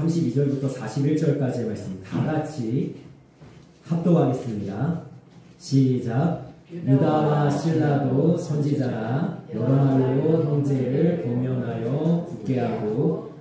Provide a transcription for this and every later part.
32절부터 41절까지의 말씀 다 같이 합독하겠습니다. 시작. 유다와 실라도 선지자라 여러 말로 형제를 권면하여 굳게 하고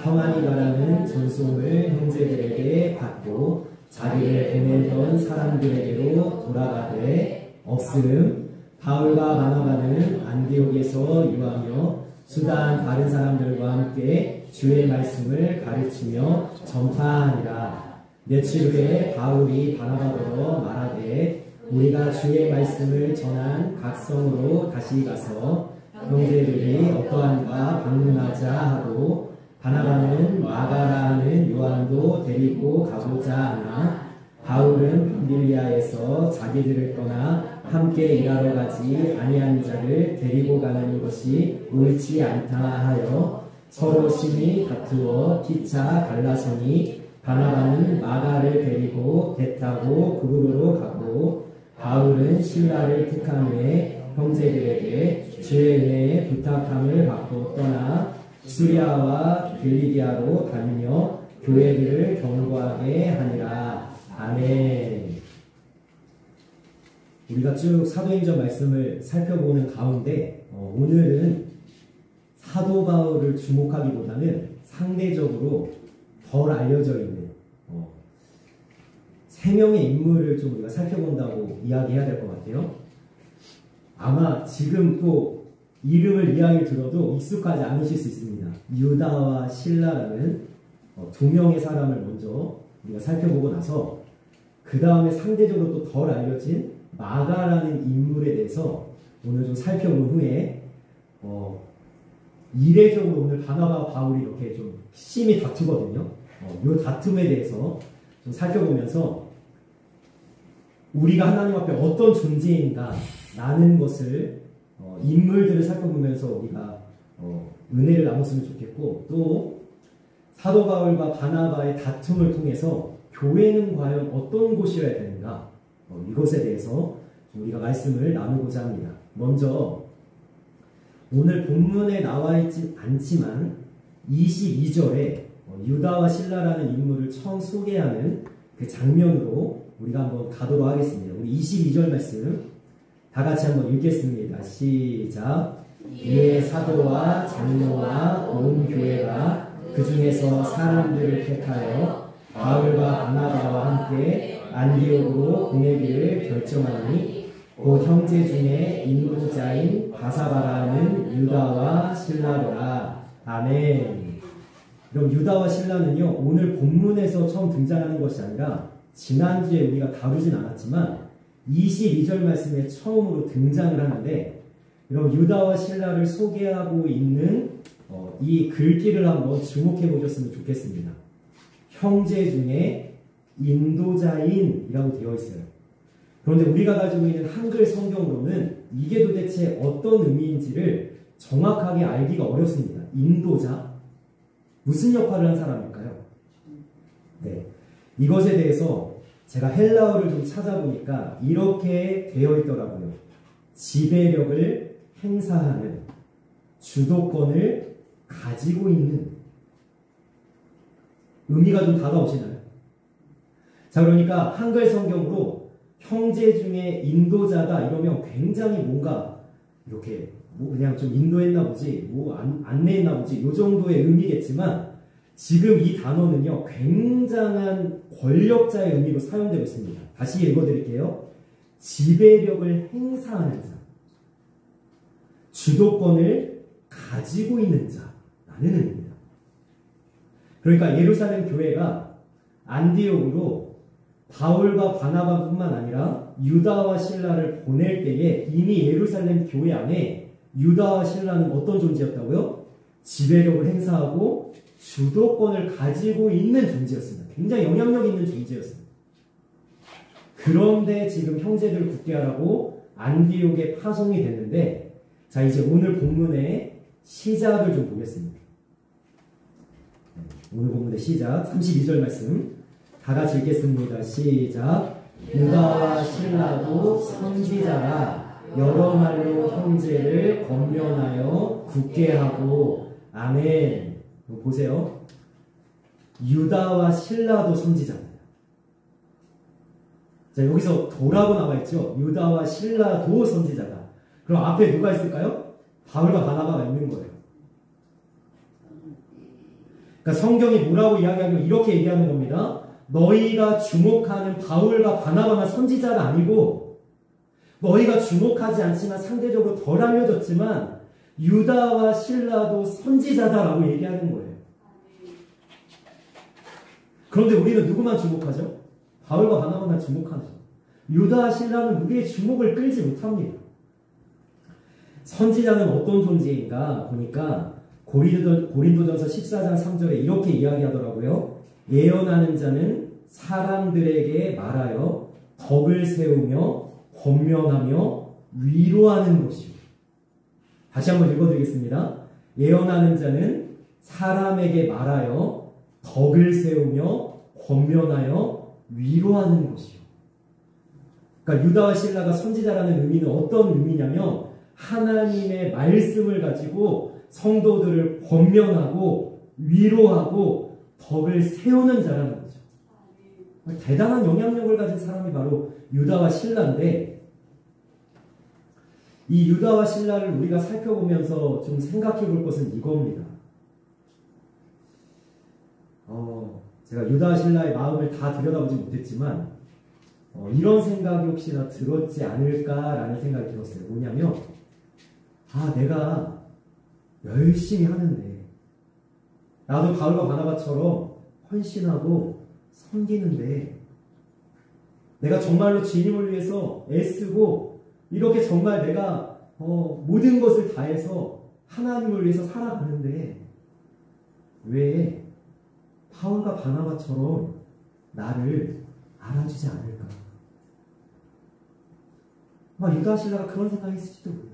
평안히 가라는 전송을 형제들에게 받고 자기를 보내던 사람들에게로 돌아가되 없음. 바울과 바나바는 안디옥에서 유하며 수단 다른 사람들과 함께 주의 말씀을 가르치며 전파하니라. 며칠 후에 바울이 바나바더러 말하되 우리가 주의 말씀을 전한 각 성으로 다시 가서 형제들이 어떠한가 방문하자 하고 바나바는 마가라는 요한도 데리고 가고자 하나 바울은 밤빌리아에서 자기들을 떠나 함께 일하러 가지 아니한 자를 데리고 가는 것이 옳지 않다 하여 서로 심히 다투어 피차 갈라서니 바나바는 마가를 데리고 배 타고 그룹으로 가고 바울은 실라를 택한 후에 형제들에게 주의 은혜에 부탁함을 받고 떠나 수리아와 길리기아로 다니며 교회들을 경고하게 하니라. 아멘. 우리가 쭉 사도행전 말씀을 살펴보는 가운데 오늘은 사도 바울을 주목하기보다는 상대적으로 덜 알려져 있는 세 명의 인물을 좀 우리가 살펴본다고 이야기해야 될 것 같아요. 아마 지금 또 이름을 이야기 들어도 익숙하지 않으실 수 있습니다. 유다와 실라라는 두 명의 사람을 먼저 우리가 살펴보고 나서 그 다음에 상대적으로 또 덜 알려진 마가라는 인물에 대해서 오늘 좀 살펴본 후에 이례적으로 오늘 바나바와 바울이 이렇게 좀 심히 다투거든요. 이 다툼에 대해서 좀 살펴보면서 우리가 하나님 앞에 어떤 존재인가 라는 것을 인물들을 살펴보면서 우리가 은혜를 나눴으면 좋겠고 또 사도 바울과 바나바의 다툼을 통해서 교회는 과연 어떤 곳이어야 되는가 이것에 대해서 우리가 말씀을 나누고자 합니다. 먼저 오늘 본문에 나와 있진 않지만 22절에 유다와 실라라는 인물을 처음 소개하는 그 장면으로 우리가 한번 가도록 하겠습니다. 우리 22절 말씀 다 같이 한번 읽겠습니다. 시작. 이에 사도와 장로와 온 교회가 그 중에서 사람들을 택하여 바울과 바나바와 함께 안디옥으로 보내기를 결정하니 곧 형제 중에 인도자인 바사바라는 유다와 실라더라. 아멘. 그럼 유다와 실라는요 오늘 본문에서 처음 등장하는 것이 아니라 지난주에 우리가 다루진 않았지만 22절 말씀에 처음으로 등장을 하는데 그럼 유다와 실라를 소개하고 있는 이 글귀를 한번 주목해 보셨으면 좋겠습니다. 형제 중에 인도자인이라고 되어 있어요. 그런데 우리가 가지고 있는 한글 성경으로는 이게 도대체 어떤 의미인지를 정확하게 알기가 어렵습니다. 인도자? 무슨 역할을 한 사람일까요? 네, 이것에 대해서 제가 헬라어를 좀 찾아보니까 이렇게 되어 있더라고요. 지배력을 행사하는, 주도권을 가지고 있는. 의미가 좀 다가오시나요? 자, 그러니까 한글 성경으로 형제 중에 인도자다 이러면 굉장히 뭔가 이렇게 그냥 좀 인도했나 보지, 안내했나 보지 이 정도의 의미겠지만 지금 이 단어는요 굉장한 권력자의 의미로 사용되고 있습니다. 다시 읽어드릴게요. 지배력을 행사하는 자, 주도권을 가지고 있는 자라는 의미입니다. 그러니까 예루살렘 교회가 안디옥으로 바울과 바나바뿐만 아니라 유다와 실라를 보낼 때에 이미 예루살렘 교회 안에 유다와 실라는 어떤 존재였다고요? 지배력을 행사하고 주도권을 가지고 있는 존재였습니다. 굉장히 영향력 있는 존재였습니다. 그런데 지금 형제들을 굳게 하라고 안디옥에 파송이 됐는데 자 이제 오늘 본문의 시작을 좀 보겠습니다. 오늘 본문의 시작 32절 말씀 다 같이 읽겠습니다. 시작. 유다와 실라도 선지자라 여러 말로 형제를 권면하여 굳게 하고 아멘. 보세요. 유다와 실라도 선지자입니다. 자, 여기서 도라고 나와있죠. 유다와 실라도 선지자다. 그럼 앞에 누가 있을까요? 바울과 바나바가 있는 거예요. 그러니까 성경이 뭐라고 이야기하면 이렇게 얘기하는 겁니다. 너희가 주목하는 바울과 바나바가 선지자가 아니고 너희가 주목하지 않지만 상대적으로 덜 알려졌지만 유다와 실라도 선지자다라고 얘기하는 거예요. 그런데 우리는 누구만 주목하죠? 바울과 바나바만 주목하죠. 유다와 실라는 우리의 주목을 끌지 못합니다. 선지자는 어떤 존재인가 보니까 고린도전서 14장 3절에 이렇게 이야기하더라고요. 예언하는 자는 사람들에게 말하여 덕을 세우며 권면하며 위로하는 것이요. 다시 한번 읽어드리겠습니다. 예언하는 자는 사람에게 말하여 덕을 세우며 권면하여 위로하는 것이요. 그러니까 유다와 실라가 선지자라는 의미는 어떤 의미냐면 하나님의 말씀을 가지고 성도들을 권면하고 위로하고 덕을 세우는 자라는 거죠. 대단한 영향력을 가진 사람이 바로 유다와 실라인데 이 유다와 실라를 우리가 살펴보면서 좀 생각해 볼 것은 이겁니다. 제가 유다와 실라의 마음을 다 들여다보지 못했지만 이런 생각이 혹시나 들었지 않을까라는 생각이 들었어요. 뭐냐면 내가 열심히 하는데 나도 바울과 바나바처럼 헌신하고 섬기는데 내가 정말로 주님을 위해서 애쓰고 이렇게 정말 내가 모든 것을 다해서 하나님을 위해서 살아가는데 왜 바울과 바나바처럼 나를 알아주지 않을까? 유다 신라가 그런 생각이 있을지도 몰라요.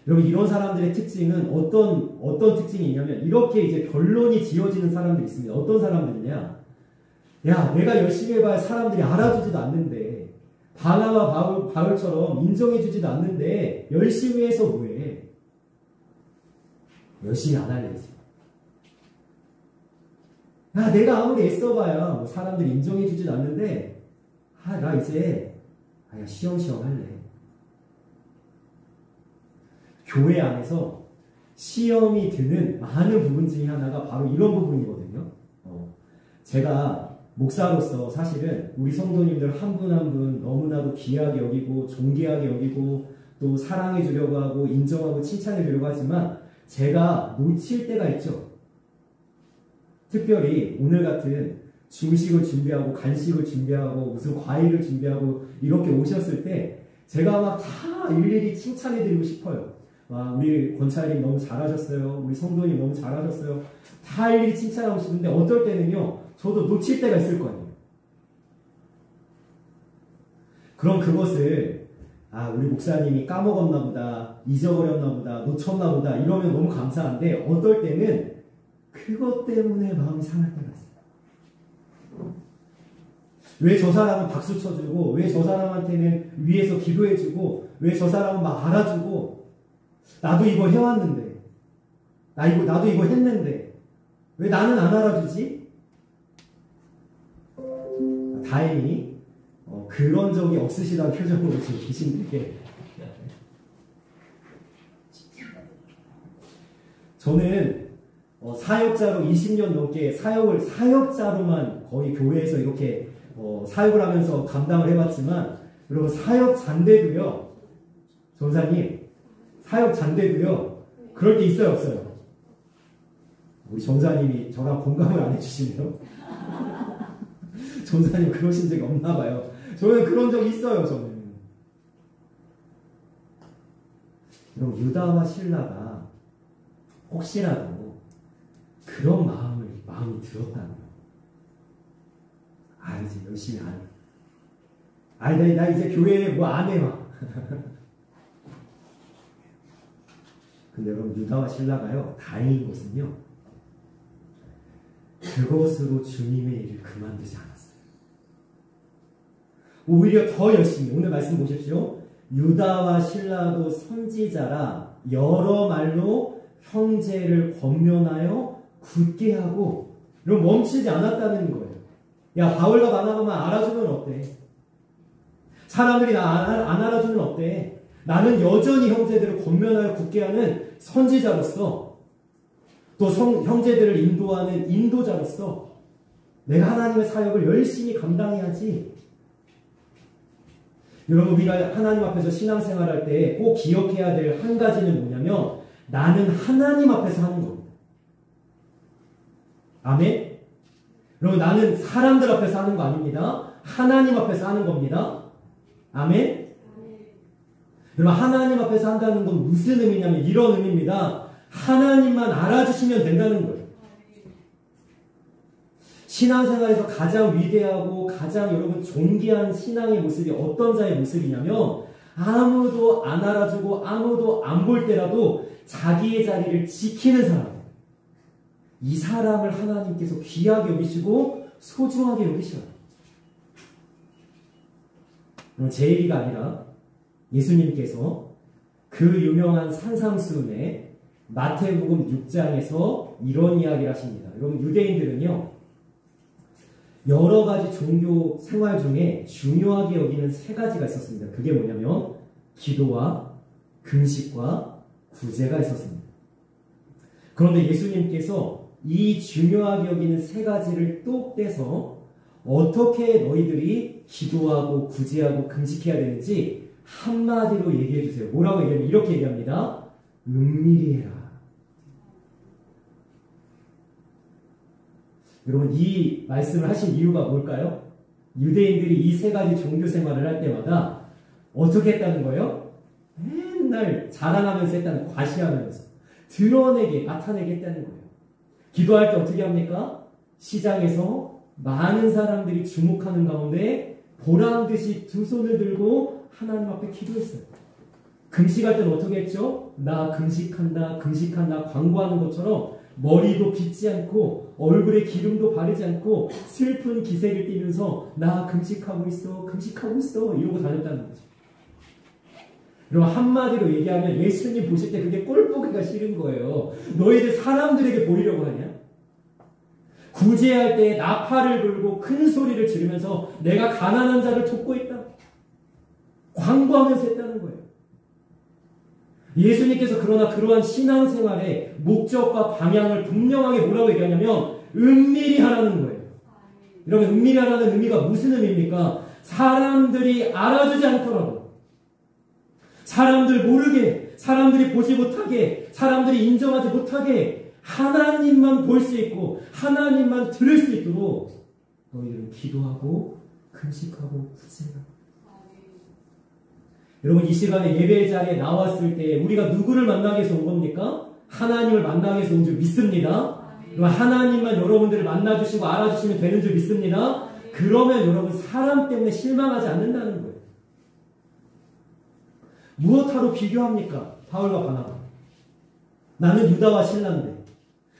여러분 이런 사람들의 특징은 어떤 특징이 있냐면 이렇게 이제 결론이 지어지는 사람들이 있습니다. 어떤 사람들이냐? 야, 내가 열심히 해봐야 사람들이 알아주지도 않는데 바나바 바울처럼 인정해주지도 않는데 열심히 해서 뭐해? 열심히 안 할래지. 야, 내가 아무리 애써봐야 사람들이 인정해주지도 않는데 나 이제 시험시험 할래. 교회 안에서 시험이 드는 많은 부분 중에 하나가 바로 이런 부분이거든요. 제가 목사로서 사실은 우리 성도님들 한 분 한 분 너무나도 귀하게 여기고 존귀하게 여기고 또 사랑해 주려고 하고 인정하고 칭찬해 주려고 하지만 제가 놓칠 때가 있죠. 특별히 오늘 같은 중식을 준비하고 간식을 준비하고 무슨 과일을 준비하고 이렇게 오셨을 때 제가 막 다 일일이 칭찬해 드리고 싶어요. 우리 권차님 너무 잘하셨어요. 우리 성도님 너무 잘하셨어요. 다 일일이 칭찬하고 싶은데 어떨 때는요. 저도 놓칠 때가 있을 거예요. 그럼 그것을 우리 목사님이 까먹었나 보다, 잊어버렸나 보다, 놓쳤나 보다 이러면 너무 감사한데 어떨 때는 그것 때문에 마음이 상할 때가 있어요. 왜 저 사람은 박수 쳐주고 왜 저 사람한테는 위에서 기도해주고 왜 저 사람은 막 알아주고 나도 이거 해왔는데 나도 이거 했는데 왜 나는 안 알아주지? 다행히 그런 적이 없으시다는 표정으로 지금 계신데 저는 사역자로 20년 넘게 사역자로만 거의 교회에서 이렇게 사역을 하면서 감당을 해봤지만 여러분 사역 잔대도요 전사님 사역 잔대도요 그럴 게 있어요 없어요? 우리 전사님이 저랑 공감을 안 해주시네요. 전사님 그러신 적이 없나 봐요. 저는 그런 적이 있어요. 저는 여러분 유다와 실라가 혹시라도 그런 마음이 들었다면 이제 열심히 안 해. 나 이제 교회에 뭐 안 해 막. 근데 여러분 유다와 실라가요 다행인 것은요 그것으로 주님의 일을 그만두지 않았어요. 오히려 더 열심히 오늘 말씀 보십시오. 유다와 실라도 선지자라 여러 말로 형제를 권면하여 굳게 하고, 그럼 멈추지 않았다는 거예요. 야, 바울과 바나바만 알아주면 어때? 사람들이 나 안 알아주면 어때? 나는 여전히 형제들을 권면하여 굳게 하는 선지자로서, 또 형제들을 인도하는 인도자로서 내가 하나님의 사역을 열심히 감당해야지. 여러분, 우리가 하나님 앞에서 신앙생활할 때 꼭 기억해야 될 한 가지는 뭐냐면, 나는 하나님 앞에서 하는 겁니다. 아멘? 여러분, 나는 사람들 앞에서 하는 거 아닙니다. 하나님 앞에서 하는 겁니다. 아멘? 여러분, 하나님 앞에서 한다는 건 무슨 의미냐면 이런 의미입니다. 하나님만 알아주시면 된다는 거예요. 신앙생활에서 가장 위대하고 가장 여러분 존귀한 신앙의 모습이 어떤 자의 모습이냐면, 아무도 안 알아주고 아무도 안 볼 때라도 자기의 자리를 지키는 사람. 이 사람을 하나님께서 귀하게 여기시고 소중하게 여기셔요. 제 얘기가 아니라 예수님께서 그 유명한 산상수훈에 마태복음 6장에서 이런 이야기를 하십니다. 여러분, 유대인들은요, 여러 가지 종교 생활 중에 중요하게 여기는 세 가지가 있었습니다. 그게 뭐냐면 기도와 금식과 구제가 있었습니다. 그런데 예수님께서 이 중요하게 여기는 세 가지를 또 떼서 어떻게 너희들이 기도하고 구제하고 금식해야 되는지 한마디로 얘기해 주세요. 뭐라고 얘기하면 이렇게 얘기합니다. 은밀히 해라. 여러분, 이 말씀을 하신 이유가 뭘까요? 유대인들이 이 세 가지 종교 생활을 할 때마다 어떻게 했다는 거예요? 맨날 자랑하면서 했다는, 과시하면서 드러내게, 나타내게 했다는 거예요. 기도할 때 어떻게 합니까? 시장에서 많은 사람들이 주목하는 가운데 보란듯이 두 손을 들고 하나님 앞에 기도했어요. 금식할 때는 어떻게 했죠? 나 금식한다, 금식한다 광고하는 것처럼 머리도 빗지 않고 얼굴에 기름도 바르지 않고 슬픈 기색을 띠면서 나 금식하고 있어, 금식하고 있어 이러고 다녔다는 거죠. 여러분, 한마디로 얘기하면 예수님 보실 때 그게 꼴 보기가 싫은 거예요. 너희들 사람들에게 보이려고 하냐? 구제할 때 나팔을 불고 큰 소리를 지르면서 내가 가난한 자를 돕고 있다, 광고하면서 했다는 거예요. 예수님께서 그러나 그러한 신앙생활의 목적과 방향을 분명하게 뭐라고 얘기하냐면 은밀히 하라는 거예요. 여러분, 은밀히 하라는 의미가 무슨 의미입니까? 사람들이 알아주지 않더라도, 사람들 모르게, 사람들이 보지 못하게, 사람들이 인정하지 못하게 하나님만 볼 수 있고 하나님만 들을 수 있도록 너희들은 기도하고 금식하고 구제하고. 여러분, 이 시간에 예배 자리에 나왔을 때 우리가 누구를 만나기 위해서 온 겁니까? 하나님을 만나기 위해서 온 줄 믿습니다. 하나님만 여러분들을 만나주시고 알아주시면 되는 줄 믿습니다. 그러면 여러분, 사람 때문에 실망하지 않는다는 거예요. 무엇하러 비교합니까? 바울과 바나바. 나는 유다와 실라인데,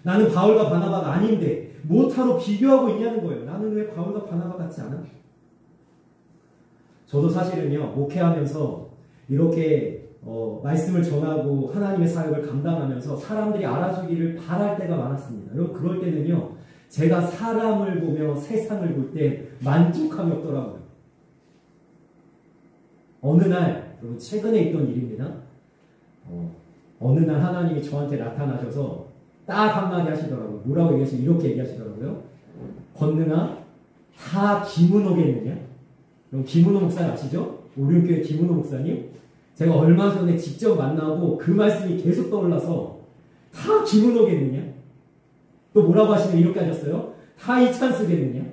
나는 바울과 바나바가 아닌데 무엇하러 비교하고 있냐는 거예요. 나는 왜 바울과 바나바 같지 않아? 저도 사실은요, 목회하면서 이렇게 말씀을 전하고 하나님의 사역을 감당하면서 사람들이 알아주기를 바랄 때가 많았습니다. 여러분, 그럴 때는요, 제가 사람을 보며 세상을 볼 때 만족함이 없더라고요. 어느 날, 여러분, 최근에 있던 일입니다. 어느 날 하나님이 저한테 나타나셔서 딱 한마디 하시더라고요. 뭐라고 얘기하시죠? 이렇게 얘기하시더라고요. 권능아, 다 김은호겠느냐? 그럼 김은호 목사님 아시죠? 오륜교회 김은호 목사님? 제가 얼마 전에 직접 만나고 그 말씀이 계속 떠올라서 다 김은호겠느냐? 또 뭐라고 하시면 이렇게 하셨어요? 다 이찬스겠느냐?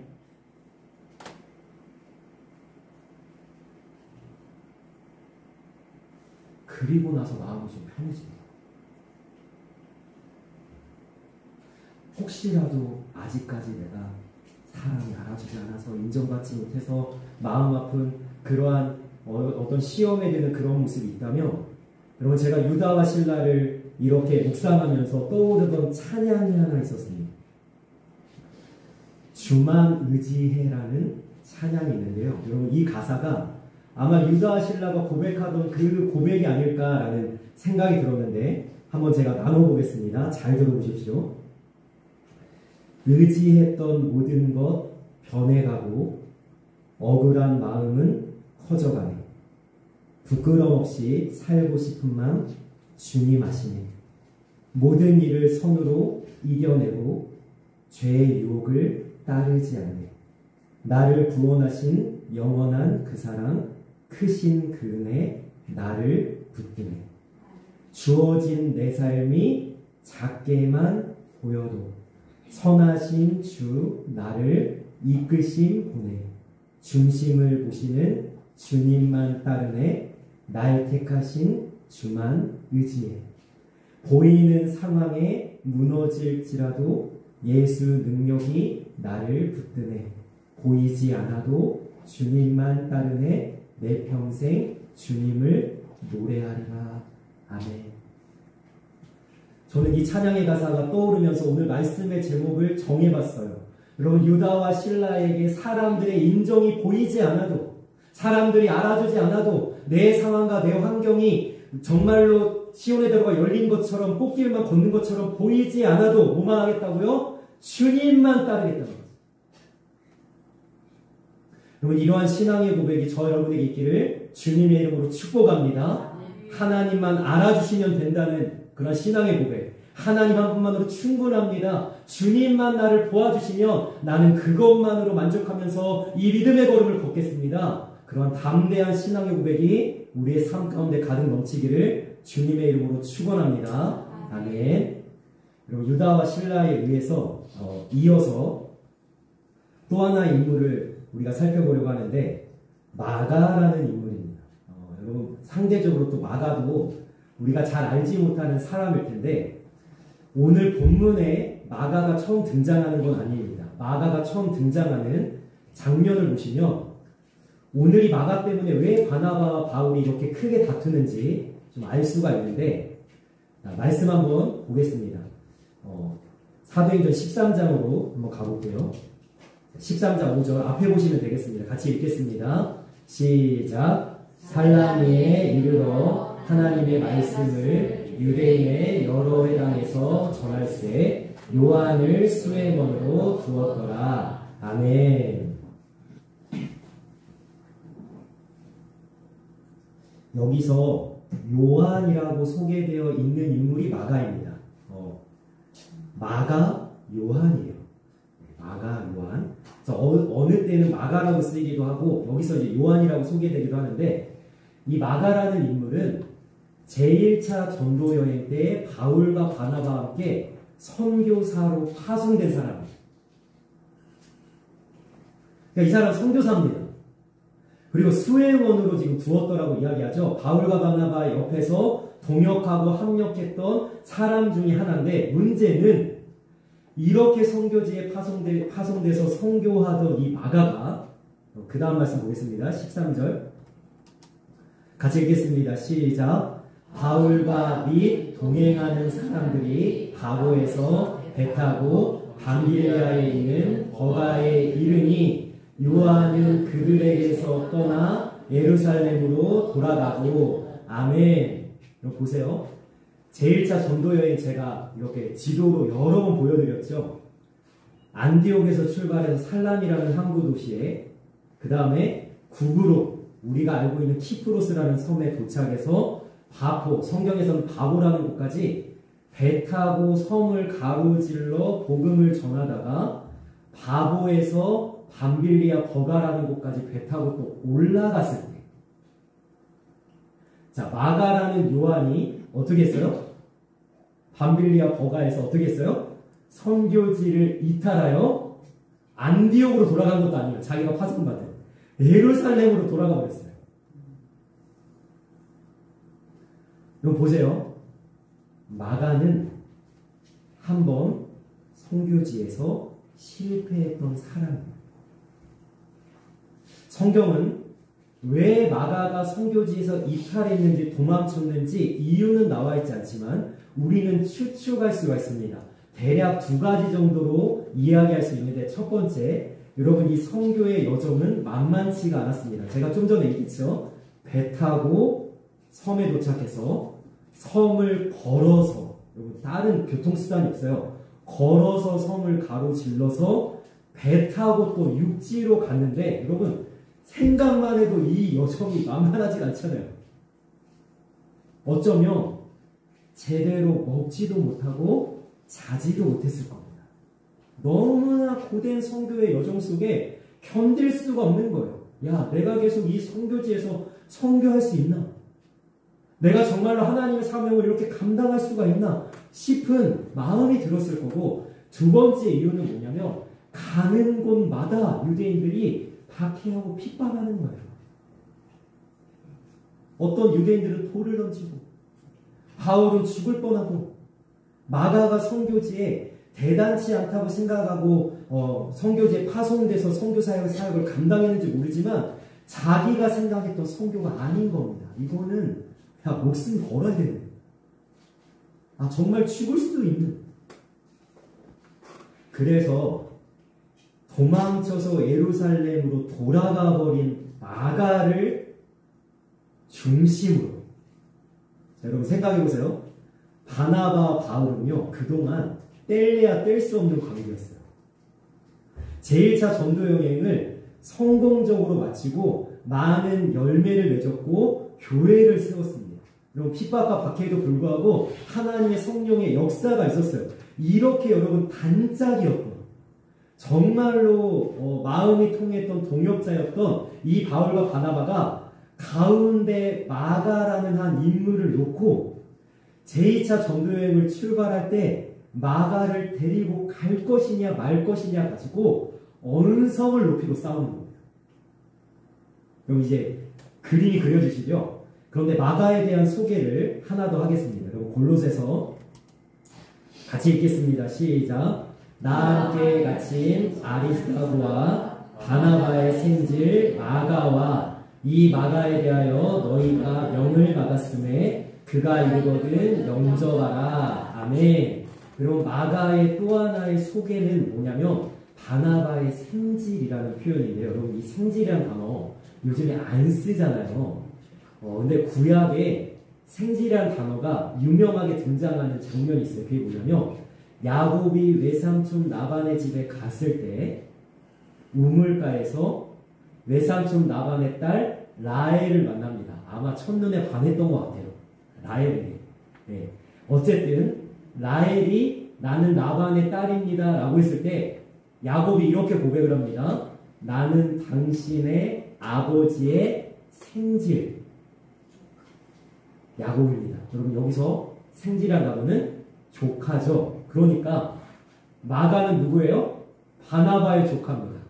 그리고 나서 마음이 좀 편해집니다. 혹시라도 아직까지 내가 사람이 알아주지 않아서 인정받지 못해서 마음 아픈 그러한 어떤 시험에 드는 그런 모습이 있다면, 여러분, 제가 유다와 실라를 이렇게 묵상하면서 떠오르던 찬양이 하나 있었습니다. 주만 의지해라는 찬양이 있는데요. 여러분, 이 가사가 아마 유다와 실라가 고백하던 그 고백이 아닐까라는 생각이 들었는데, 한번 제가 나눠보겠습니다. 잘 들어보십시오. 의지했던 모든 것 변해가고 억울한 마음은 커져가네. 부끄럼 없이 살고 싶은 마음 주님 아시네. 모든 일을 선으로 이겨내고 죄의 유혹을 따르지 않네. 나를 구원하신 영원한 그 사랑, 크신 그 은혜 나를 붙드네. 주어진 내 삶이 작게만 보여도 선하신 주 나를 이끄심 보내. 중심을 보시는 주님만 따르네. 날 택하신 주만 의지해. 보이는 상황에 무너질지라도 예수 능력이 나를 붙드네. 보이지 않아도 주님만 따르네. 내 평생 주님을 노래하리라. 아멘. 저는 이 찬양의 가사가 떠오르면서 오늘 말씀의 제목을 정해봤어요. 여러분, 유다와 실라에게 사람들의 인정이 보이지 않아도, 사람들이 알아주지 않아도 내 상황과 내 환경이 정말로 시온의 대로가 열린 것처럼, 꽃길만 걷는 것처럼 보이지 않아도 뭐만 하겠다고요? 주님만 따르겠다는 거죠. 여러분, 이러한 신앙의 고백이 저 여러분에게 있기를 주님의 이름으로 축복합니다. 하나님만 알아주시면 된다는 그런 신앙의 고백. 하나님 한 분만으로 충분합니다. 주님만 나를 도와주시면 나는 그것만으로 만족하면서 이 믿음의 걸음을 걷겠습니다. 그러한 담대한 신앙의 고백이 우리의 삶 가운데 가득 넘치기를 주님의 이름으로 축원합니다. 아멘. 그리고 유다와 실라에 의해서 이어서 또 하나의 인물을 우리가 살펴보려고 하는데, 마가라는 인물입니다. 여러분, 상대적으로 또 마가도 우리가 잘 알지 못하는 사람일 텐데, 오늘 본문에 마가가 처음 등장하는 건 아닙니다. 마가가 처음 등장하는 장면을 보시면 오늘 이 마가 때문에 왜 바나바와 바울이 이렇게 크게 다투는지 좀 알 수가 있는데, 말씀 한번 보겠습니다. 사도행전 13장으로 한번 가볼게요. 13장 5절 앞에 보시면 되겠습니다. 같이 읽겠습니다. 시작. 살라미에 이르러 하나님의 말씀을 유대인의 여러 회당에서 전할세 요한을 수행원으로 두었더라. 아멘. 여기서 요한이라고 소개되어 있는 인물이 마가입니다. 마가 요한이에요. 마가 요한. 어느 때는 마가라고 쓰이기도 하고 여기서 이제 요한이라고 소개되기도 하는데, 이 마가라는 인물은 제1차 전도 여행 때 바울과 바나바와 함께 선교사로 파송된 사람이에요. 그러니까 이 사람 선교사입니다. 그리고 수행원으로 지금 두었더라고 이야기하죠. 바울과 바나바 옆에서 동역하고 합력했던 사람 중에 하나인데, 문제는 이렇게 선교지에 파송돼서 선교하던 이 마가가, 그 다음 말씀 보겠습니다. 13절 같이 읽겠습니다. 시작. 바울과 및 동행하는 사람들이 바보에서 배 타고 밤빌리아에 있는 버가에 이르니 요한은 그들에게서 떠나 예루살렘으로 돌아가고. 아멘. 보세요. 제1차 전도여행 제가 이렇게 지도로 여러 번 보여드렸죠. 안디옥에서 출발해서 살람이라는 항구 도시에, 그 다음에 북으로 우리가 알고 있는 키프로스라는 섬에 도착해서 바포, 성경에서는 바보라는 곳까지 배 타고 섬을 가로질러 복음을 전하다가 바보에서 밤빌리아 버가라는 곳까지 배 타고 또 올라갔을 때, 자, 마가라는 요한이 어떻게 했어요? 밤빌리아 버가에서 어떻게 했어요? 선교지를 이탈하여 안디옥으로 돌아간 것도 아니에요. 자기가 파송받은 예루살렘으로 돌아가 버렸어요. 여러분 보세요. 마가는 한번 선교지에서 실패했던 사람입니다. 성경은 왜 마가가 선교지에서 이탈했는지 도망쳤는지 이유는 나와 있지 않지만 우리는 추측할 수가 있습니다. 대략 두 가지 정도로 이야기할 수 있는데, 첫 번째, 여러분 이 선교의 여정은 만만치가 않았습니다. 제가 좀 전에 얘기했죠. 배 타고 섬에 도착해서 섬을 걸어서, 여러분 다른 교통수단이 없어요. 걸어서 섬을 가로질러서 배 타고 또 육지로 갔는데, 여러분 생각만 해도 이 여정이 만만하지 않잖아요. 어쩌면 제대로 먹지도 못하고 자지도 못했을 겁니다. 너무나 고된 선교의 여정 속에 견딜 수가 없는 거예요. 야, 내가 계속 이 선교지에서 선교할 수 있나? 내가 정말로 하나님의 사명을 이렇게 감당할 수가 있나 싶은 마음이 들었을 거고, 두 번째 이유는 뭐냐면 가는 곳마다 유대인들이 박해하고 핍박하는 거예요. 어떤 유대인들은 돌을 던지고, 바울은 죽을 뻔하고, 마가가 선교지에 대단치 않다고 생각하고 선교지에 파송돼서 선교 사역을 감당했는지 모르지만 자기가 생각했던 선교가 아닌 겁니다. 이거는 야, 목숨 걸어야 되는, 정말 죽을 수도 있는. 그래서 도망쳐서 예루살렘으로 돌아가 버린 마가를 중심으로, 여러분 생각해 보세요. 바나바, 바울은요 그동안 뗄래야 뗄 수 없는 관계였어요. 제1차 전도 여행을 성공적으로 마치고 많은 열매를 맺었고 교회를 세웠습니다. 여러분 핍박과 박해에도 불구하고 하나님의 성령의 역사가 있었어요. 이렇게 여러분 단짝이었던, 정말로 마음이 통했던 동역자였던 이 바울과 바나바가 가운데 마가라는 한 인물을 놓고 제2차 전도여행을 출발할 때 마가를 데리고 갈 것이냐 말 것이냐 가지고 언성을 높이고 싸우는 겁니다. 그럼 이제 그림이 그려지시죠? 그런데 마가에 대한 소개를 하나 더 하겠습니다. 여러분 골로새서 같이 읽겠습니다. 시작. 나와 함께 갇힌 아리스타고와 바나바의 생질 마가와 이 마가에 대하여 너희가 명을 받았음에 그가 이르거든 영접하라. 아멘. 그리고 마가의 또 하나의 소개는 뭐냐면 바나바의 생질이라는 표현인데요. 여러분 이 생질이라는 단어 요즘에 안 쓰잖아요. 근데 구약에 생질이라는 단어가 유명하게 등장하는 장면이 있어요. 그게 뭐냐면 야곱이 외삼촌 라반의 집에 갔을 때 우물가에서 외삼촌 라반의 딸 라헬을 만납니다. 아마 첫눈에 반했던 것 같아요. 라헬에게. 네. 어쨌든 라헬이 나는 라반의 딸입니다 라고 했을 때 야곱이 이렇게 고백을 합니다. 나는 당신의 아버지의 생질 야곱입니다. 여러분 여기서 생질이라는 단어는 조카죠. 그러니까 마가는 누구예요? 바나바의 조카입니다.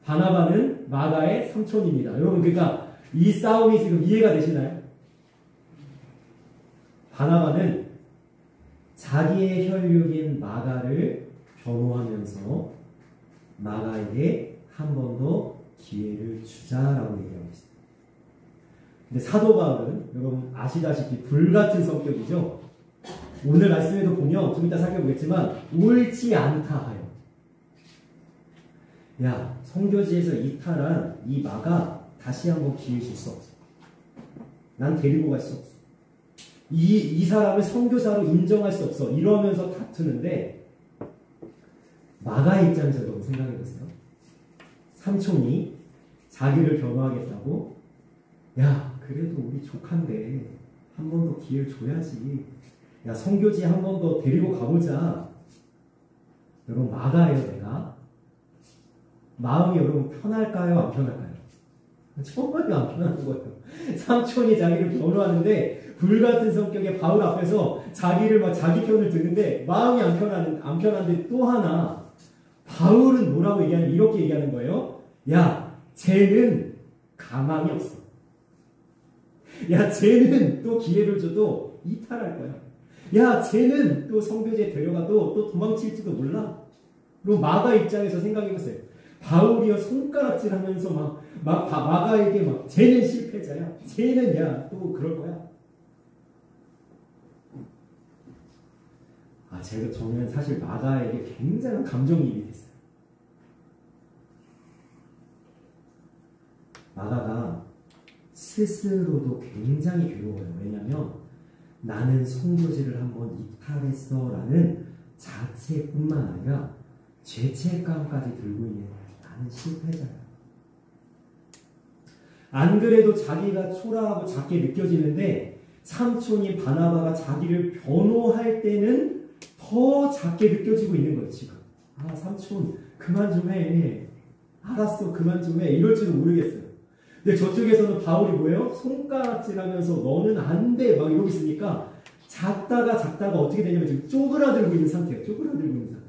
바나바는 마가의 삼촌입니다. 여러분 그러니까 이 싸움이 지금 이해가 되시나요? 바나바는 자기의 혈육인 마가를 변호하면서 마가에게 한 번 더 기회를 주자라고 얘기하고 있습니다. 근데 사도 바울은 여러분 아시다시피 불같은 성격이죠. 오늘 말씀에도 보면 좀 이따 살펴보겠지만 옳지 않다 하여. 야, 선교지에서 이탈한 이 마가 다시 한번 기회 줄 수 없어. 난 데리고 갈 수 없어. 이 사람을 선교사로 인정할 수 없어. 이러면서 다투는데 마가의 입장에서 여러분 생각해보세요. 삼촌이 자기를 변호하겠다고 야 그래도 우리 조카인데 한 번 더 기회를 줘야지. 야 선교지에 한 번 더 데리고 가보자. 여러분 마가예요 내가. 마음이 여러분 편할까요 안 편할까요? 정말 안 편한 거예요. 삼촌이 자기를 변호하는데 불같은 성격의 바울 앞에서 자기를 막 자기 편을 드는데 마음이 안 편한데 또 하나 바울은 뭐라고 얘기하는 이렇게 얘기하는 거예요. 야 쟤는 가망이 없어. 야 쟤는 또 기회를 줘도 이탈할 거야. 야 쟤는 또 성교지에 데려가도 또 도망칠지도 몰라. 그리고 마가 입장에서 생각해보세요. 바울이요 손가락질하면서 막 마가에게 막 쟤는 실패자야. 쟤는 야 또 그럴 거야. 저는 사실 마가에게 굉장한 감정이입이 됐어요. 마가가 스스로도 굉장히 괴로워요. 왜냐하면 나는 선교지를 한번 이탈했어 라는 자책뿐만 아니라 죄책감까지 들고 있는 거예요. 나는 실패자야. 안 그래도 자기가 초라하고 작게 느껴지는데 삼촌인 바나바가 자기를 변호할 때는 더 작게 느껴지고 있는 거예요. 지금. 아, 삼촌 그만 좀 해. 알았어, 그만 좀 해. 이럴지도 모르겠어요. 근데 저쪽에서는 바울이 뭐예요? 손가락질하면서 너는 안 돼. 막 이러고 있으니까 작다가 어떻게 되냐면 지금 쪼그라들고 있는 상태예요. 쪼그라들고 있는 상태.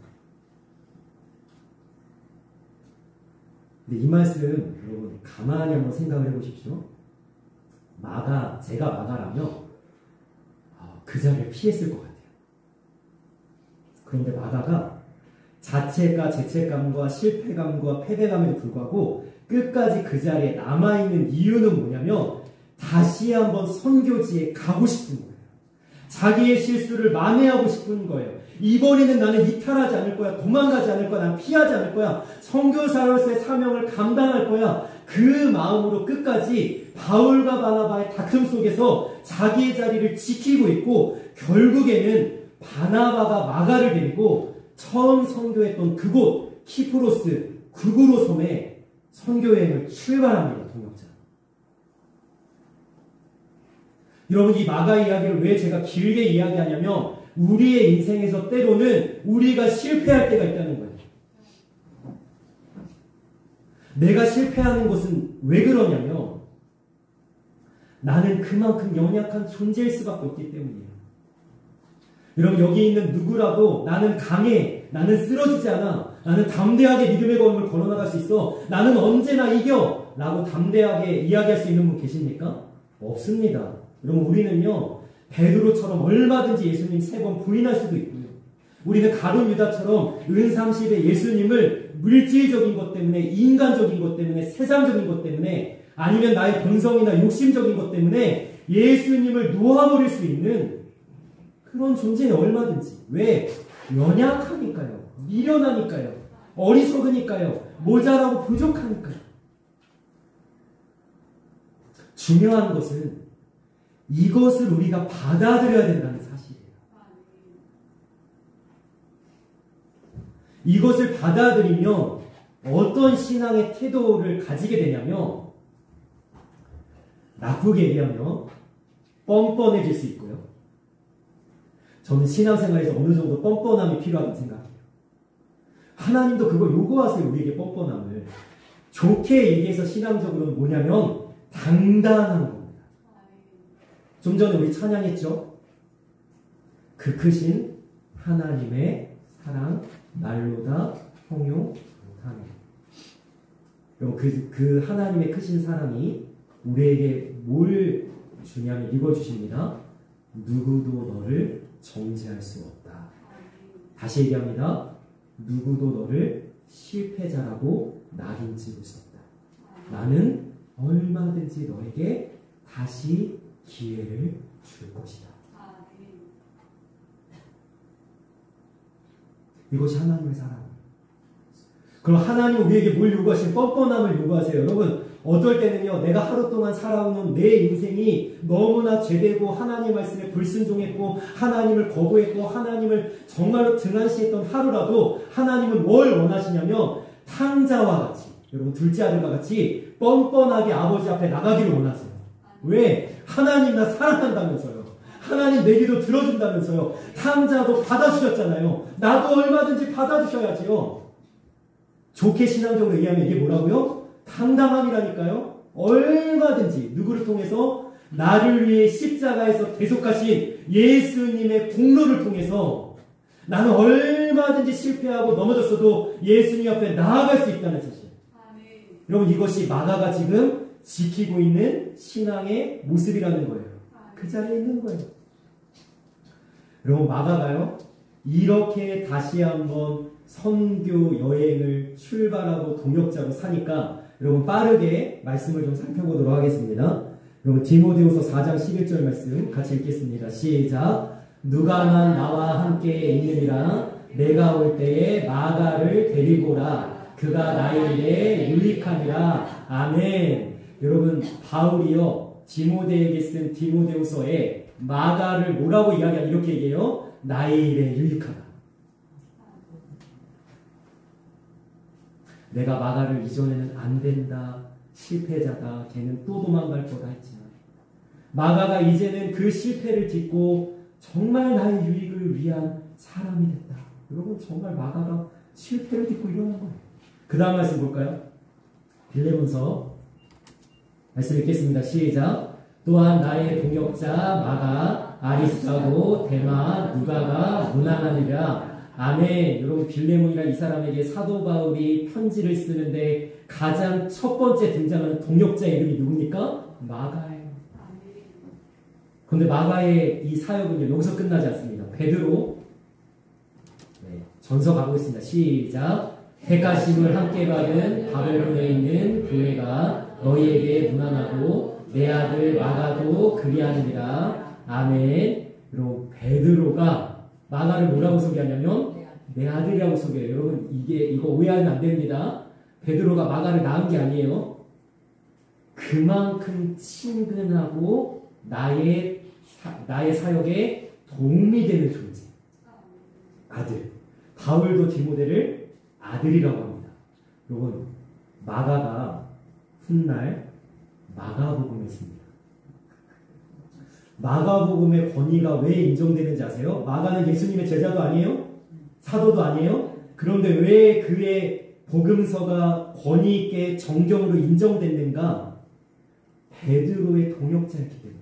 근데 이 말씀 여러분 가만히 한번 생각을 해보십시오. 제가 마가라면 그 자리를 피했을 것 같아요. 그런데 마가가 자책과 죄책감과 실패감과 패배감에도 불구하고 끝까지 그 자리에 남아있는 이유는 뭐냐면 다시 한번 선교지에 가고 싶은 거예요. 자기의 실수를 만회하고 싶은 거예요. 이번에는 나는 이탈하지 않을 거야. 도망가지 않을 거야. 난 피하지 않을 거야. 선교사로서의 사명을 감당할 거야. 그 마음으로 끝까지 바울과 바나바의 다툼 속에서 자기의 자리를 지키고 있고 결국에는 바나바가 마가를 데리고 처음 선교했던 그곳 키프로스 구구로 섬에 선교여행을 출발합니다. 동역자. 여러분 이 마가 이야기를 왜 제가 길게 이야기하냐면 우리의 인생에서 때로는 우리가 실패할 때가 있다는 거예요. 내가 실패하는 것은 왜 그러냐면 나는 그만큼 연약한 존재일 수밖에 없기 때문이에요. 여러분 여기 있는 누구라도 나는 강해, 나는 쓰러지지 않아, 나는 담대하게 믿음의 걸음을 걸어나갈 수 있어, 나는 언제나 이겨 라고 담대하게 이야기할 수 있는 분 계십니까? 없습니다. 여러분 우리는요 베드로처럼 얼마든지 예수님 3번 부인할 수도 있고요. 우리는 가룟 유다처럼 은30의 예수님을 물질적인 것 때문에, 인간적인 것 때문에, 세상적인 것 때문에, 아니면 나의 본성이나 욕심적인 것 때문에 예수님을 놓아버릴 수 있는 그런 존재에 얼마든지. 왜? 연약하니까요. 미련하니까요. 어리석으니까요. 모자라고 부족하니까요. 중요한 것은 이것을 우리가 받아들여야 된다는 사실이에요. 이것을 받아들이면 어떤 신앙의 태도를 가지게 되냐면 나쁘게 얘기하면 뻔뻔해질 수 있고요. 저는 신앙생활에서 어느 정도 뻔뻔함이 필요하다고 생각해요. 하나님도 그걸 요구하세요. 우리에게 뻔뻔함을. 좋게 얘기해서 신앙적으로는 뭐냐면 당당한 겁니다. 좀 전에 우리 찬양했죠? 그 크신 하나님의 사랑 날로다 형용 못하네. 그 하나님의 크신 사랑이 우리에게 뭘 주냐면 이걸 주십니다. 누구도 너를 정죄할 수 없다. 다시 얘기합니다. 누구도 너를 실패자라고 낙인 찍을 수 없다. 나는 얼마든지 너에게 다시 기회를 줄 것이다. 이것이 하나님의 사랑이에요. 그럼 하나님 우리에게 뭘 요구하시면 뻔뻔함을 요구하세요. 여러분 어떨 때는요 내가 하루 동안 살아오는 내 인생이 너무나 죄되고 하나님 말씀에 불순종했고 하나님을 거부했고 하나님을 정말로 등한시했던 하루라도 하나님은 뭘 원하시냐면 탕자와 같이, 여러분 둘째 아들과 같이 뻔뻔하게 아버지 앞에 나가기를 원하세요. 왜? 하나님 나 사랑한다면서요. 하나님 내 기도 들어준다면서요. 탕자도 받아주셨잖아요. 나도 얼마든지 받아주셔야지요. 좋게 신앙적으로 얘기하면 이게 뭐라고요? 당당함이라니까요. 얼마든지 누구를 통해서 나를 위해 십자가에서 대속하신 예수님의 공로를 통해서 나는 얼마든지 실패하고 넘어졌어도 예수님 앞에 나아갈 수 있다는 사실. 여러분 이것이 마가가 지금 지키고 있는 신앙의 모습이라는 거예요. 그 자리에 있는 거예요. 여러분 마가가요 이렇게 다시 한번 선교 여행을 출발하고 동역자로 사니까 여러분 빠르게 말씀을 좀 살펴보도록 하겠습니다. 여러분 디모데후서 4장 11절 말씀 같이 읽겠습니다. 시작. 누가만 나와 함께 있느니라 내가 올 때에 마가를 데리고라 그가 나의 일에 유익하니라. 아멘. 여러분 바울이요 디모데에게 쓴 디모데후서에 마가를 뭐라고 이야기하냐 이렇게 얘기해요. 나의 일에 유익하다. 내가 마가를 이전에는 안 된다, 실패자다, 걔는 또 도망갈 거다 했지만 마가가 이제는 그 실패를 딛고 정말 나의 유익을 위한 사람이 됐다. 여러분 정말 마가가 실패를 딛고 일어난 거예요. 그 다음 말씀 볼까요? 빌레몬서 말씀 읽겠습니다. 시작. 또한 나의 동역자 마가, 아리스타고, 데마, 누가가 무난하느라. 아멘. 여러분 빌레몬이란 이 사람에게 사도 바울이 편지를 쓰는데 가장 첫 번째 등장하는 동역자 이름이 누굽니까? 마가예요. 그런데 마가의 이 사역은요 여기서 끝나지 않습니다. 베드로 전서 가보겠습니다. 시작. 해가심을 함께 받은 바벨론에 있는 교회가 너희에게 문안하고 내 아들 마가도 그리하느니라. 아멘. 여러분 베드로가 마가를 뭐라고 소개하냐면 내 아들이라고 소개해요. 여러분 이거 오해하면 안 됩니다. 베드로가 마가를 낳은 게 아니에요. 그만큼 친근하고 나의 사역에 도움이 되는 존재. 아들. 바울도 디모데를 아들이라고 합니다. 여러분 마가가 훗날 마가복음을 씁니다. 마가복음의 권위가 왜 인정되는지 아세요? 마가는 예수님의 제자도 아니에요? 사도도 아니에요? 그런데 왜 그의 복음서가 권위 있게 정경으로 인정됐는가? 베드로의 동역자였기 때문에.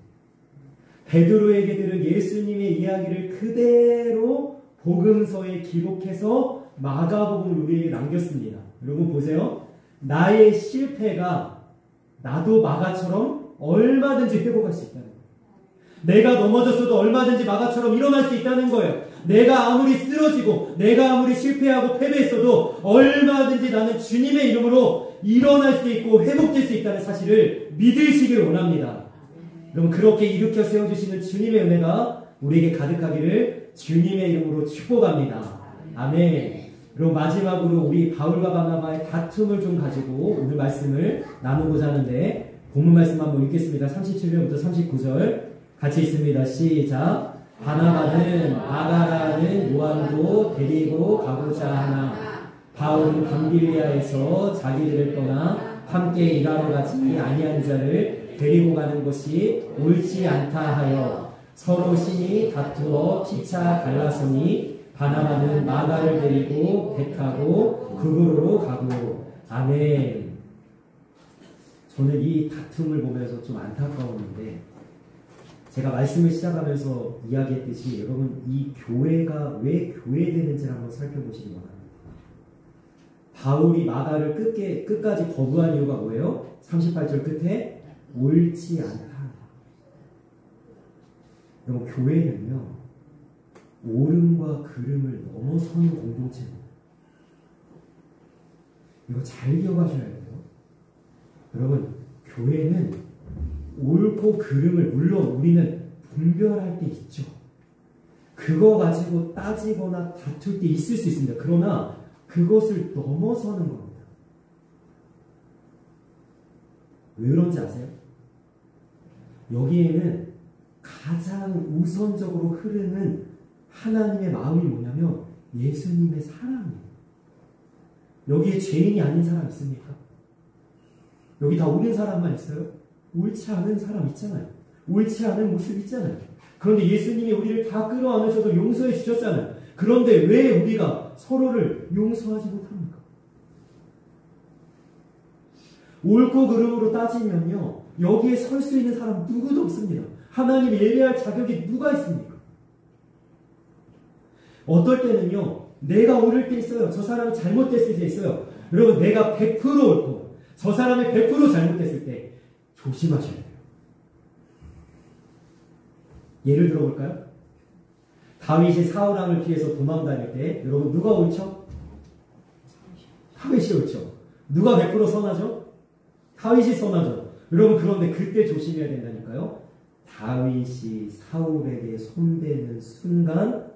베드로에게 들은 예수님의 이야기를 그대로 복음서에 기록해서 마가복음을 우리에게 남겼습니다. 여러분 보세요. 나의 실패가 나도 마가처럼 얼마든지 회복할 수 있다는 거예요. 내가 넘어졌어도 얼마든지 마가처럼 일어날 수 있다는 거예요. 내가 아무리 쓰러지고 내가 아무리 실패하고 패배했어도 얼마든지 나는 주님의 이름으로 일어날 수 있고 회복될 수 있다는 사실을 믿으시길 원합니다. 여러분 그렇게 일으켜 세워주시는 주님의 은혜가 우리에게 가득하기를 주님의 이름으로 축복합니다. 아멘. 그리고 마지막으로 우리 바울과 바나바의 다툼을 좀 가지고 오늘 말씀을 나누고자 하는데 본문 말씀 한번 읽겠습니다. 37절부터 39절 같이 있습니다. 시작. 바나바는 마가라는 요한도 데리고 가고자 하나 바울은 밤빌리아에서 자기들을 떠나 함께 일하러 가지 아니한 자를 데리고 가는 것이 옳지 않다 하여 서로 심히 다투어 피차 갈라서니 바나바는 마가를 데리고 배 타고 그구로로 가고. 아멘. 저는 이 다툼을 보면서 좀 안타까웠는데 제가 말씀을 시작하면서 이야기했듯이 여러분 이 교회가 왜 교회되는지를 한번 살펴보시기 바랍니다. 바울이 마가를 끝까지 거부한 이유가 뭐예요? 38절 끝에 옳지 않다. 여러분 교회는요 옳음과 그름을 넘어서는 공동체입니다. 이거 잘 기억하셔야 돼요. 여러분 교회는 옳고 그름을 물론 우리는 분별할 때 있죠. 그거 가지고 따지거나 다툴 때 있을 수 있습니다. 그러나 그것을 넘어서는 겁니다. 왜 그런지 아세요? 여기에는 가장 우선적으로 흐르는 하나님의 마음이 뭐냐면 예수님의 사랑이에요. 여기에 죄인이 아닌 사람 있습니까? 여기 다 옳은 사람만 있어요? 옳지 않은 사람 있잖아요. 옳지 않은 모습 있잖아요. 그런데 예수님이 우리를 다 끌어안으셔서 용서해 주셨잖아요. 그런데 왜 우리가 서로를 용서하지 못합니까? 옳고 그름으로 따지면요 여기에 설 수 있는 사람 누구도 없습니다. 하나님 예배할 자격이 누가 있습니까? 어떨 때는요 내가 옳을 때 있어요. 저 사람이 잘못됐을 때 있어요. 여러분 내가 100% 옳고 저 사람이 100% 잘못됐을 때 조심하셔야 돼요. 예를 들어볼까요? 다윗이 사울왕을 피해서 도망다닐 때 여러분 누가 옳죠? 다윗이 옳죠. 누가 100% 선하죠? 다윗이 선하죠. 여러분 그런데 그때 조심해야 된다니까요. 다윗이 사울에게 손대는 순간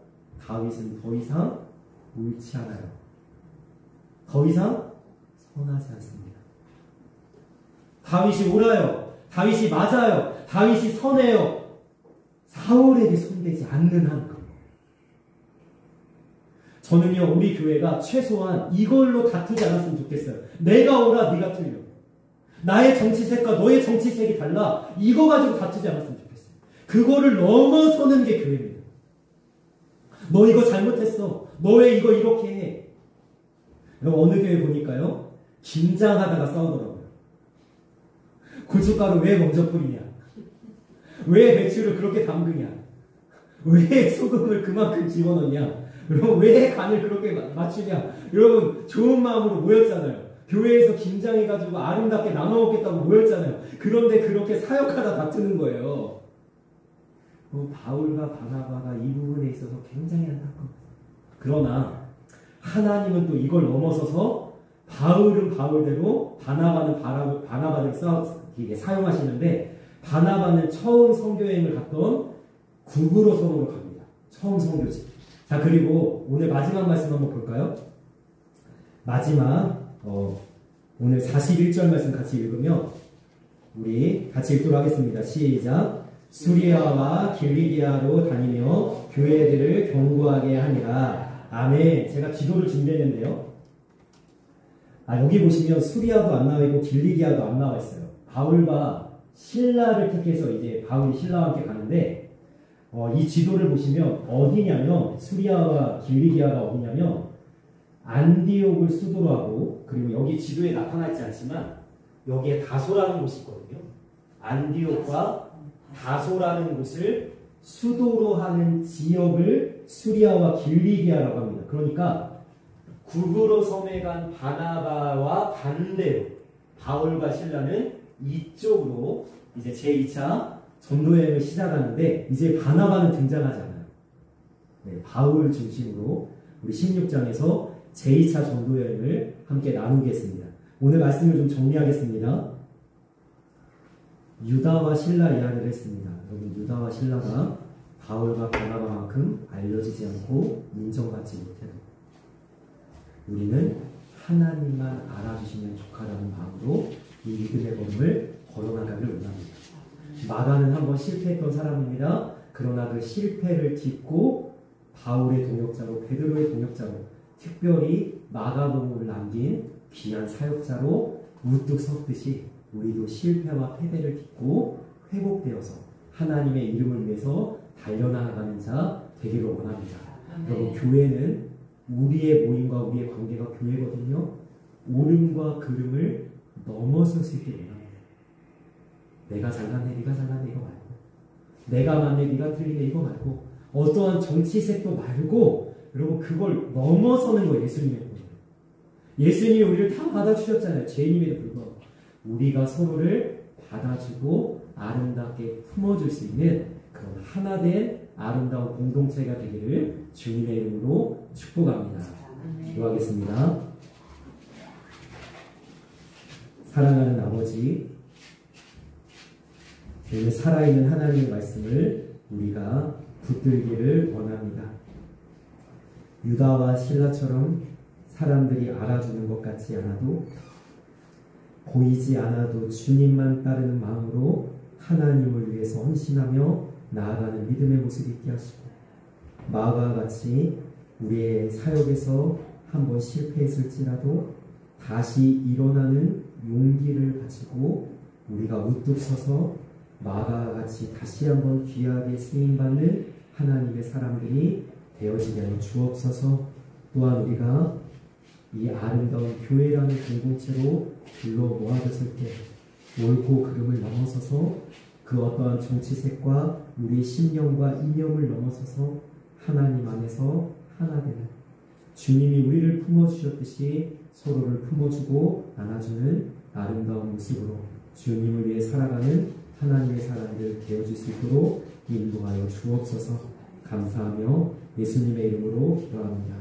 다윗은 더 이상 옳지 않아요. 더 이상 선하지 않습니다. 다윗이 옳아요. 다윗이 맞아요. 다윗이 선해요. 사울에게 손대지 않는 한 그런 거예요. 저는요, 우리 교회가 최소한 이걸로 다투지 않았으면 좋겠어요. 내가 옳아, 네가 틀려. 나의 정치색과 너의 정치색이 달라. 이거 가지고 다투지 않았으면 좋겠어요. 그거를 넘어서는 게 교회입니다. 너 이거 잘못했어. 너 왜 이거 이렇게 해? 어느 교회 보니까요, 긴장하다가 싸우더라고요. 고춧가루 왜 먼저 뿌리냐? 왜 배추를 그렇게 담그냐? 왜 소금을 그만큼 집어넣냐? 여러분, 왜 간을 그렇게 맞추냐? 여러분, 좋은 마음으로 모였잖아요. 교회에서 긴장해가지고 아름답게 나눠 먹겠다고 모였잖아요. 그런데 그렇게 사역하다 다투는 거예요. 바울과 바나바가 이 부분에 있어서 굉장히 안타까워요. 그러나 하나님은 또 이걸 넘어서서 바울은 바울대로 바나바는 바나바를 사용하시는데, 바나바는 처음 선교여행을 갔던 구브로섬으로 갑니다. 처음 선교지. 자, 그리고 오늘 마지막 말씀 한번 볼까요? 마지막 오늘 41절 말씀 같이 읽으면 우리 같이 읽도록 하겠습니다. 시작. 수리아와 길리기아로 다니며 교회들을 견고하게 하니라. 아멘. 제가 지도를 준비했는데요. 여기 보시면 수리아도 안 나와 있고 길리기아도 안 나와 있어요. 바울과 신라를 택해서 이제 바울이 신라와 함께 가는데, 이 지도를 보시면 어디냐면, 수리아와 길리기아가 어디냐면 안디옥을 수도로 하고, 그리고 여기 지도에 나타나 있지 않지만 여기에 다소라는 곳이 있거든요. 안디옥과 다소라는 곳을 수도로 하는 지역을 수리아와 길리기아라고 합니다. 그러니까 구브로 섬에 간 바나바와 반대로 바울과 신라는 이쪽으로 이제 제2차 전도여행을 시작하는데, 이제 바나바는 등장하지 않아요. 네, 바울 중심으로 우리 16장에서 제2차 전도여행을 함께 나누겠습니다. 오늘 말씀을 좀 정리하겠습니다. 유다와 신라 이야기를 했습니다. 여러분, 유다와 신라가 바울과 바나바만큼 알려지지 않고 인정받지 못해도 우리는 하나님만 알아주시면 좋다라는 마음으로 이 믿음의 걸음을 걸어나가기를 원합니다. 마가는 한번 실패했던 사람입니다. 그러나 그 실패를 딛고 바울의 동역자로, 베드로의 동역자로, 특별히 마가복음을 남긴 귀한 사역자로 우뚝 섰듯이 우리도 실패와 패배를 딛고 회복되어서 하나님의 이름을 위해서 달려나가는 자 되기를 원합니다. 여러분, 교회는 우리의 모임과 우리의 관계가 교회거든요. 옳음과 그름을 넘어설 수 있게 원합니다. 내가 잘났네, 네가 잘났네 이거 말고, 내가 맞네, 네가 틀리네 이거 말고, 어떠한 정치색도 말고, 여러분, 그걸 넘어서는 거예요. 예수님의 거예요. 예수님이 우리를 다 받아주셨잖아요. 죄인임에도 불구하고 우리가 서로를 받아주고 아름답게 품어줄 수 있는 그런 하나된 아름다운 공동체가 되기를 주님의 이름으로 축복합니다. 기도하겠습니다. 사랑하는 아버지, 오늘 살아있는 하나님의 말씀을 우리가 붙들기를 원합니다. 유다와 신라처럼 사람들이 알아주는 것 같지 않아도, 보이지 않아도 주님만 따르는 마음으로 하나님을 위해서 헌신하며 나아가는 믿음의 모습이 있게 하시고, 마가와 같이 우리의 사역에서 한번 실패했을지라도 다시 일어나는 용기를 가지고 우리가 우뚝 서서 마가와 같이 다시 한번 귀하게 쓰임받는 하나님의 사람들이 되어지게 하여 주옵소서. 또한 우리가 이 아름다운 교회라는 공동체로 불러 모아졌을 때 옳고 그름을 넘어서서 그 어떠한 정치색과 우리의 신념과 이념을 넘어서서 하나님 안에서 하나 되는, 주님이 우리를 품어주셨듯이 서로를 품어주고 안아주는 아름다운 모습으로 주님을 위해 살아가는 하나님의 사람들 되어줄 수 있도록 인도하여 주옵소서. 감사하며 예수님의 이름으로 기도합니다.